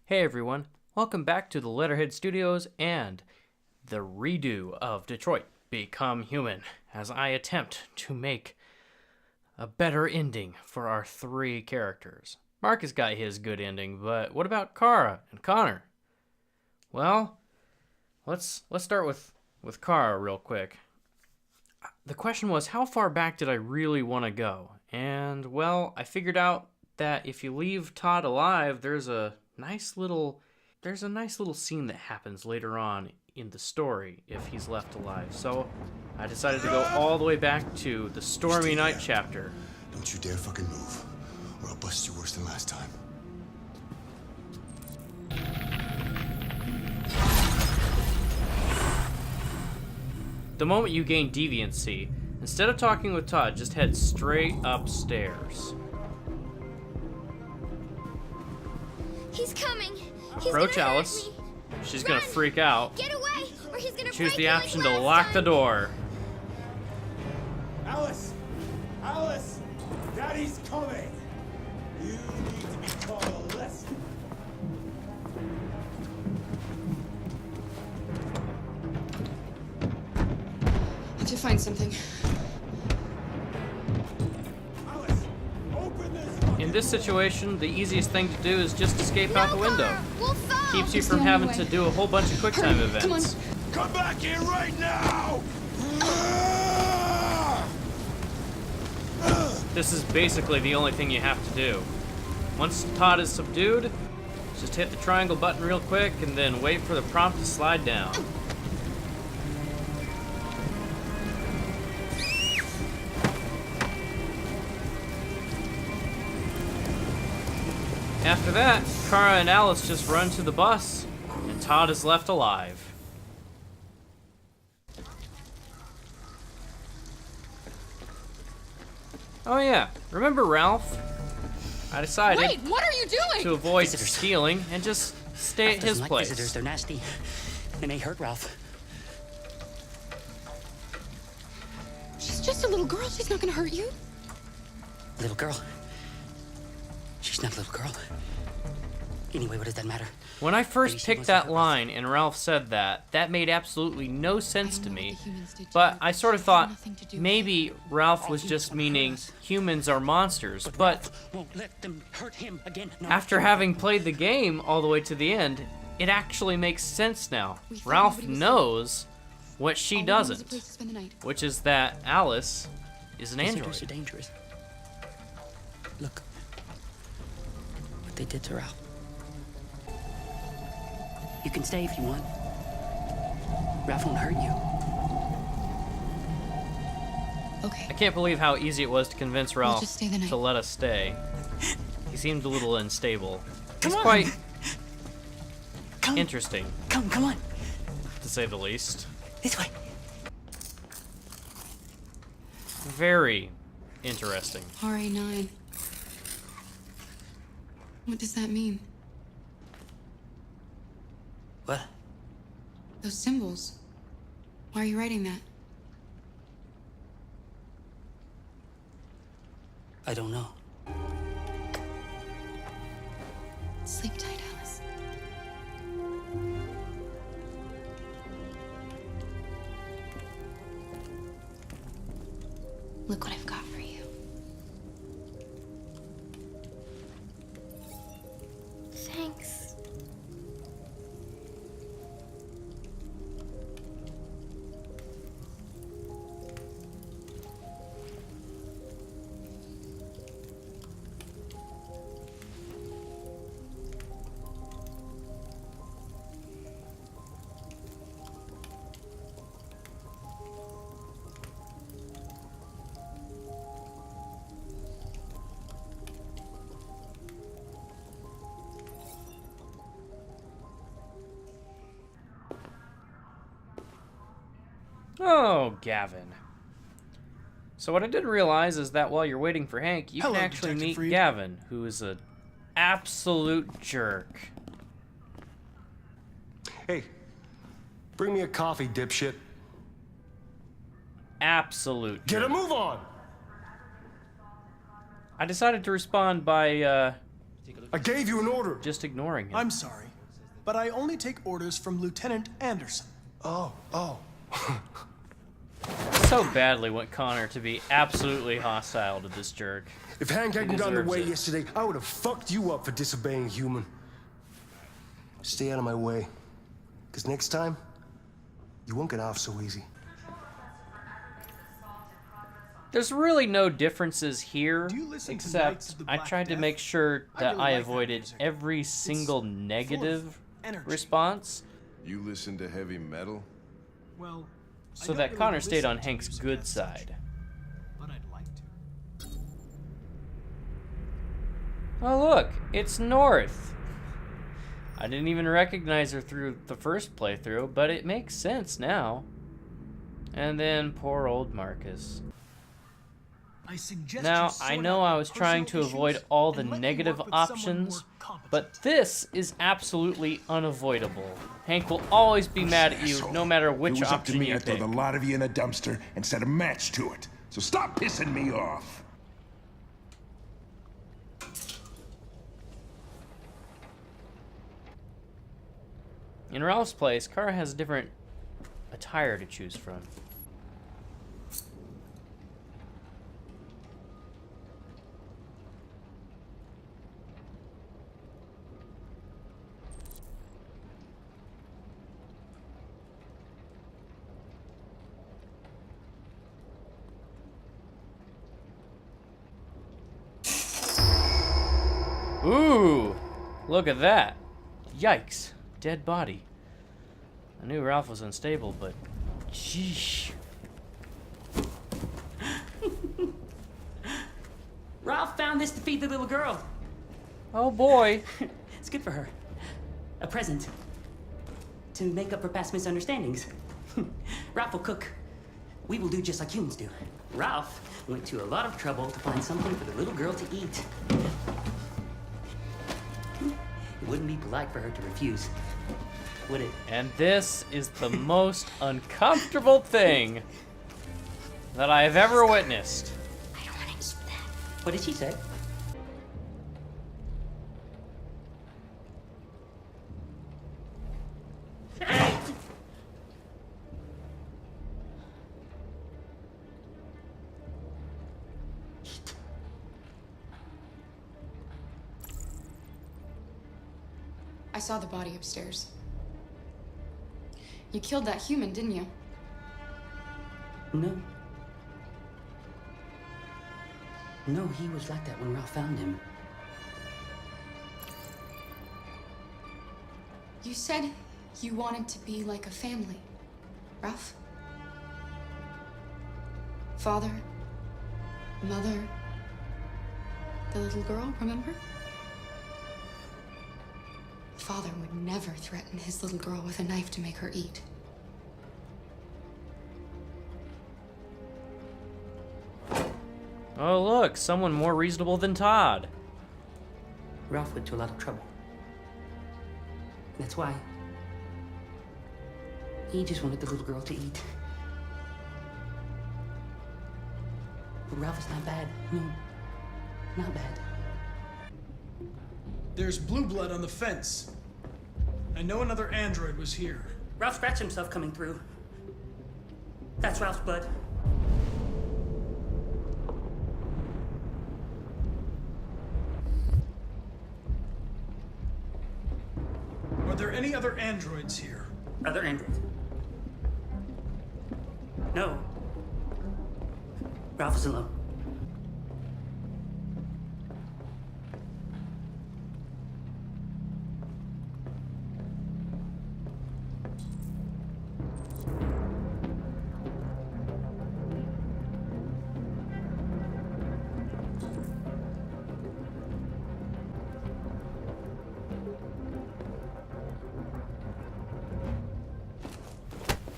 Hey everyone, welcome back to the Letterhead Studios and the redo of Detroit Become Human as I attempt to make a better ending for our three characters. Mark has got his good ending, but what about Kara and Connor? Well, let's start with Kara real quick. The question was, how far back did I really want to go? And, well, I figured out that if you leave Todd alive, there's a nice little scene that happens later on in the story if he's left alive. So I decided to go all the way back to the Stormy Night chapter. Don't you dare fucking move, or I'll bust you worse than last time. The moment you gain deviancy, instead of talking with Todd, just head straight upstairs. He's coming. Approach Alice. She's gonna freak out. Get away, or he's gonna Choose break the you option like to last lock time. the door. Alice! Alice! Daddy's coming! You need to be taught a lesson. I have to find something. Alice! Open this In this situation, the easiest thing to do is just escape out the window. Connor, we'll fall. Keeps you It's from the only having way. to do a whole bunch of QuickTime Hurry, events. come on. Come back here right now! This is basically the only thing you have to do. Once Todd is subdued, just hit the triangle button real quick and then wait for the prompt to slide down. After that, Kara and Alice just run to the bus, and Todd is left alive. Oh yeah, remember Ralph? I decided Wait, what are you doing? to avoid Visitors. stealing and just stay at Ralph his doesn't like place. visitors, they're nasty. They may hurt Ralph. She's just a little girl. She's not gonna hurt you. Little girl. She's not a little girl. Anyway, what does that matter? When I Maybe first she picked wants that to- line and Ralph said that made absolutely no sense I to don't know me. what the humans did to But you. I sort of It had thought nothing to do with maybe Ralph All was humans just wanna hurt meaning us. humans are monsters. But Ralph won't let them hurt him again. No, after having played the game all the way to the end, it actually makes sense now. We thought Ralph nobody was knows what she All we wanted was a doesn't, place to spend the night. which is that Alice is an visitors are android. dangerous. Look. What they did to Ralph. You can stay if you want. Ralph won't hurt you. Okay. I can't believe how easy it was to convince Ralph just stay the night. to let us stay. He seemed a little unstable. Come He's on. quite Come. interesting, Come on. to say the least. This way. Very interesting. RA9. What does that mean? What? Those symbols. Why are you writing that? I don't know. Sleep tight, Alice. Look what I've got for you. Thanks. Oh, Gavin. So what I didn't realize is that while you're waiting for Hank, you Hello, can actually Detective meet Freed. Gavin, who is an absolute jerk. Hey, bring me a coffee, dipshit. Absolute Get a jerk. move on! I decided to respond by I gave you an order. just ignoring him. I'm sorry, but I only take orders from Lieutenant Anderson. Oh. So badly want Connor to be absolutely hostile to this jerk. If Hank hadn't gotten deserves away it. yesterday, I would have fucked you up for disobeying human. Stay out of my way. Because next time, you won't get off so easy. There's really no differences here, Do you listen to Knights except of the I Black tried to Death? make sure I that really I like that avoided music. every single full of negative energy. response, You listen to heavy metal? Well, I so don't that really Connor stayed listen on to Hank's music good as such, side. but I'd like to. Oh look, it's North. I didn't even recognize her through the first playthrough, but it makes sense now. And then poor old Marcus. I suggest Now, you sort I know out I your was trying to personal avoid issues all the and let me negative work with someone options, more competent. but this is absolutely unavoidable. Hank will always be mad at you, Asshole. no matter If which it was up to option me, you I'd throw pick. the lot of you in a dumpster and set a match to it. So stop pissing me off. In Ralph's place, Kara has different attire to choose from. Ooh, look at that. Yikes, dead body. I knew Ralph was unstable, but sheesh. Ralph found this to feed the little girl. Oh boy. It's good for her. A present. To make up for past misunderstandings. Ralph will cook. We will do just like humans do. Ralph went to a lot of trouble to find something for the little girl to eat. It wouldn't be polite for her to refuse, would it? And this is the most uncomfortable thing that I have ever witnessed. I don't want to eat that. What did she say? I saw the body upstairs. You killed that human, didn't you? No. No, he was like that when Ralph found him. You said you wanted to be like a family, Ralph. Father, mother, the little girl, remember? Father would never threaten his little girl with a knife to make her eat. Oh look, someone more reasonable than Todd. Ralph went to a lot of trouble. That's why he just wanted the little girl to eat. But Ralph is not bad. No, not bad. There's blue blood on the fence. I know another android was here. Ralph scratched himself coming through. That's Ralph's blood. Are there any other androids here? Other androids? No. Ralph is alone.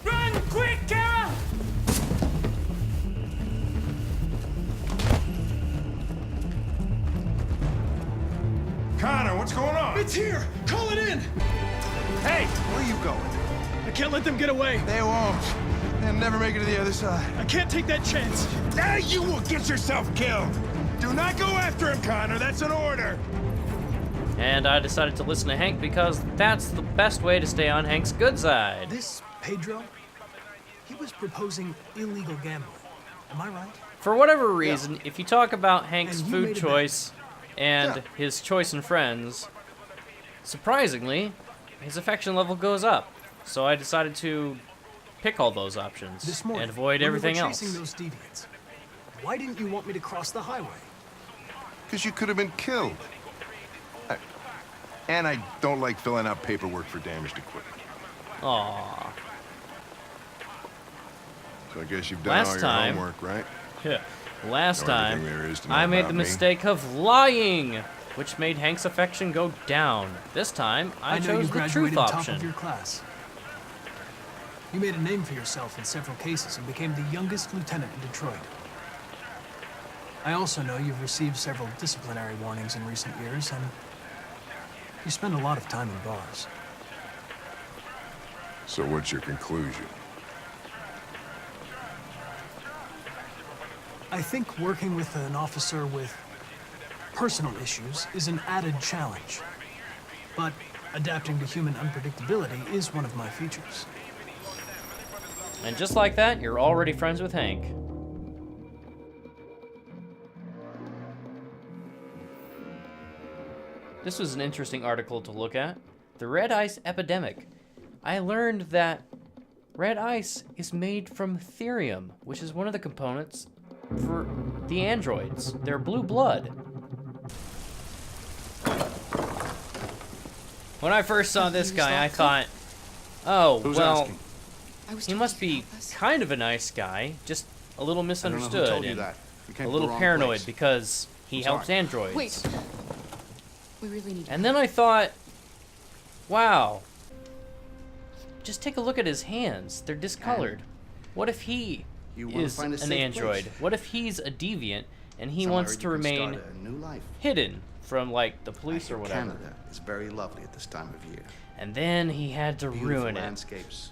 Run, quick, Kara! Connor, what's going on? It's here! Call it in! Hey, where are you going? I can't let them get away. They won't. They'll never make it to the other side. I can't take that chance. Now you will get yourself killed. Do not go after him, Connor. That's an order. And I decided to listen to Hank because that's the best way to stay on Hank's good side. This Pedro, he was proposing illegal gambling. Am I right? For whatever reason, if you talk about Hank's And you food made a choice and Yeah. his choice in friends, surprisingly, his affection level goes up. So I decided to pick all those options This morning, and avoid when everything we were else. chasing those deviants, why didn't you want me to cross the highway? Because you could have been killed. And I don't like filling out paperwork for damaged equipment. Aww. So I guess you've done Last all your time- homework, right? Yeah. Last Know time, everything there is to know I made about the me. mistake of lying, which made Hank's affection go down. This time, I know you chose the graduated truth top of option. your class. You made a name for yourself in several cases and became the youngest lieutenant in Detroit. I also know you've received several disciplinary warnings in recent years, and you spend a lot of time in bars. So what's your conclusion? I think working with an officer with personal issues is an added challenge. But adapting to human unpredictability is one of my features. And just like that, you're already friends with Hank. This was an interesting article to look at. The red ice epidemic. I learned that red ice is made from therium, which is one of the components for the androids. They're blue blood. When I first saw this guy, I thought, oh, Who's well, asking? I was he told must you to be help us. kind of a nice guy, just a little I don't know who misunderstood told you and that. You came a to little the wrong paranoid place. because he I'm helps sorry. androids. Wait. We really need And then I thought, wow, just take a look at his hands. They're discolored. What if he You wanna is find a an safe android? place? What if he's a deviant and he Somewhere wants to you can remain start a new life. hidden from like the I police hear or whatever? Canada is very lovely at this time of year. And then he had to Beautiful ruin it. landscapes,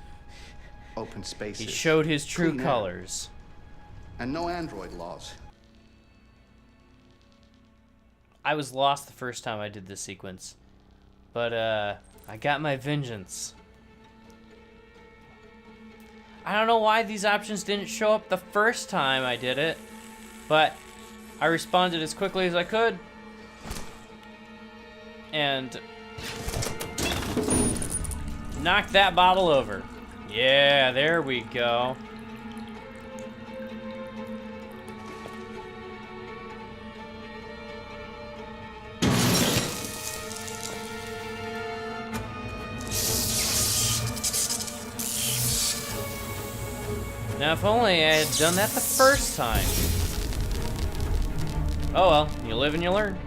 open spaces. He showed his true clean air, colors. and no android laws. I was lost the first time I did this sequence, but I got my vengeance. I don't know why these options didn't show up the first time I did it, but I responded as quickly as I could, and knocked that bottle over. Yeah, there we go. Now, if only I had done that the first time. Oh well, you live and you learn.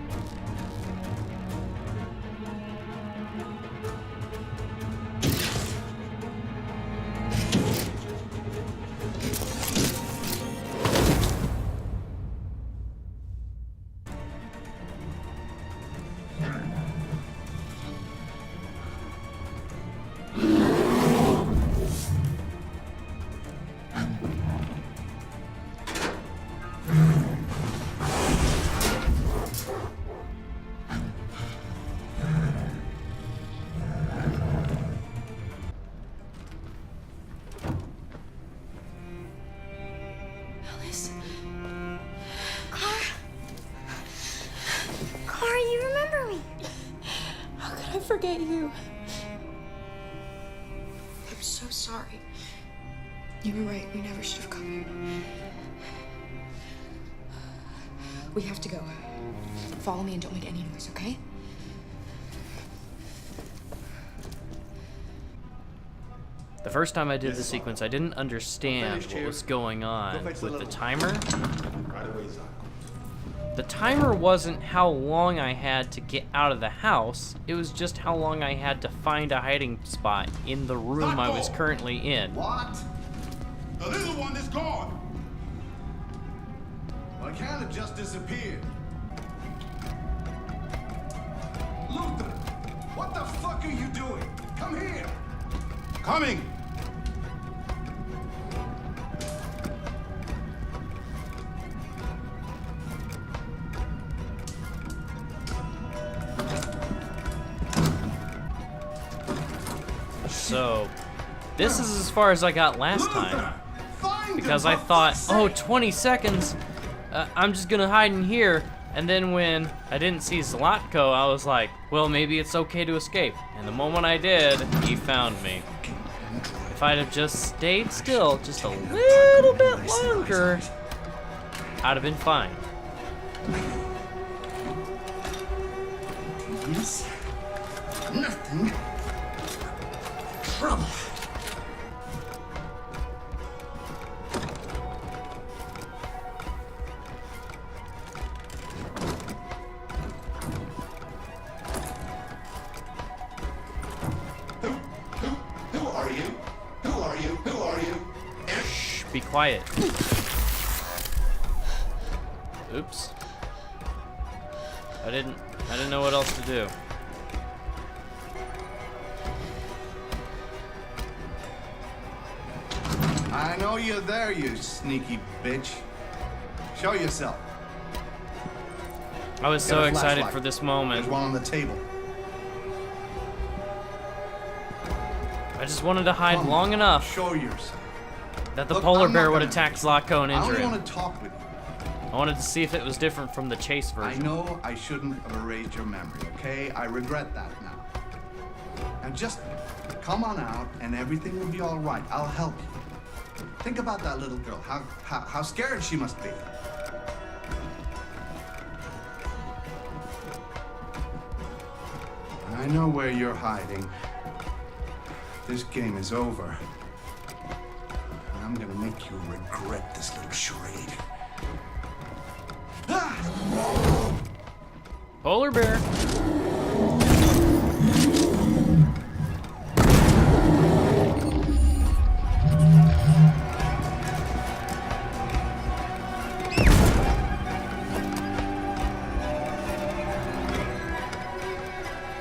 Alice. Clara, you remember me. How could I forget you? I'm so sorry. You were right. We never should have come. We have to go. Follow me and don't make any noise, okay? The first time I did the sequence, I didn't understand what was going on with the timer. The timer wasn't how long I had to get out of the house, it was just how long I had to find a hiding spot in the room I was currently in. What? The little one is gone. Well, I can't have just disappeared. Luther, what the fuck are you doing? Come here. Coming. So, this is as far as I got last time. Because I thought, oh, 20 seconds, I'm just gonna hide in here. And then when I didn't see Zlatko, I was like, well, maybe it's okay to escape. And the moment I did, he found me. If I'd have just stayed still just a little bit longer, I'd have been fine. Yes. Nothing. Trouble. Who are you? Who are you? Who are you? Shh, be quiet. Oops. I didn't know what else to do. I know you're there, you sneaky bitch. Show yourself. I was Get so a excited flashlight. for this moment. There's one on the table. I just wanted to hide Come long on, enough Show yourself. that the Look, polar I'm not bear would gonna- attack Zlatko and I injure only him. want to talk with you. I wanted to see if it was different from the chase I version. know I shouldn't have erased your memory, okay? I regret that now. And just come on out and everything will be all right. I'll help you. Think about that little girl, how scared she must be. I know where you're hiding. This game is over. And I'm gonna make you regret this little charade. Polar bear.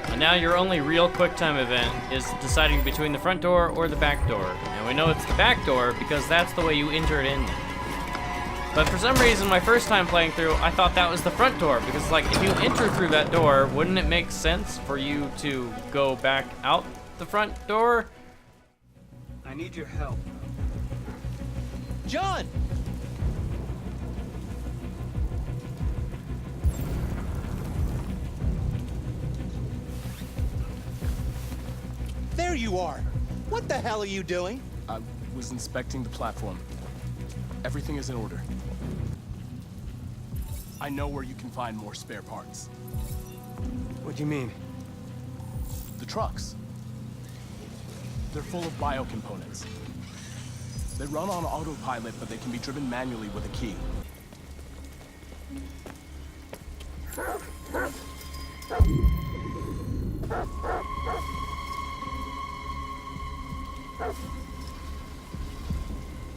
And now your only real QuickTime event is deciding between the front door or the back door. And we know it's the back door because that's the way you enter it in. But for some reason, my first time playing through, I thought that was the front door, because like, if you enter through that door, wouldn't it make sense for you to go back out the front door? I need your help. John! There you are! What the hell are you doing? I was inspecting the platform. Everything is in order. I know where you can find more spare parts. What do you mean? The trucks. They're full of biocomponents. They run on autopilot, but they can be driven manually with a key.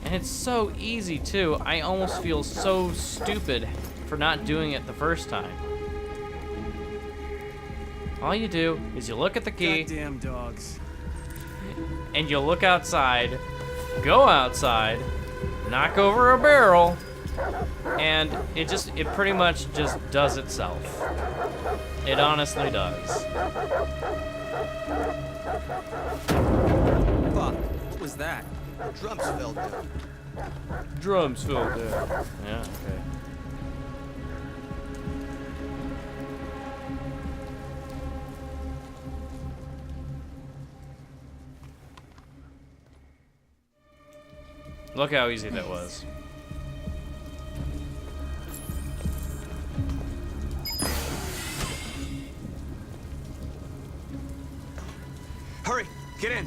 And it's so easy too. I almost feel so stupid for not doing it the first time. All you do is you look at the key. Goddamn dogs. And you look outside, go outside, knock over a barrel, and it pretty much just does itself. It honestly does. Fuck, what was that? Drums fell down. Drums fell down. Yeah, okay. Look how easy that was. Hurry, get in.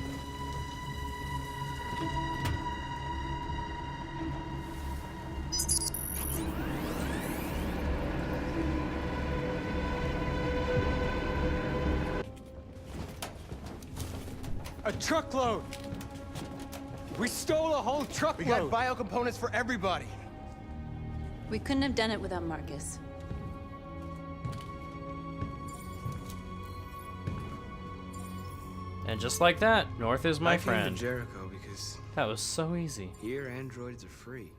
A truckload. We stole a whole truckload. We got biocomponents for everybody. We couldn't have done it without Marcus. And just like that, North is my I came friend. to Jericho because That was so easy. here androids are free.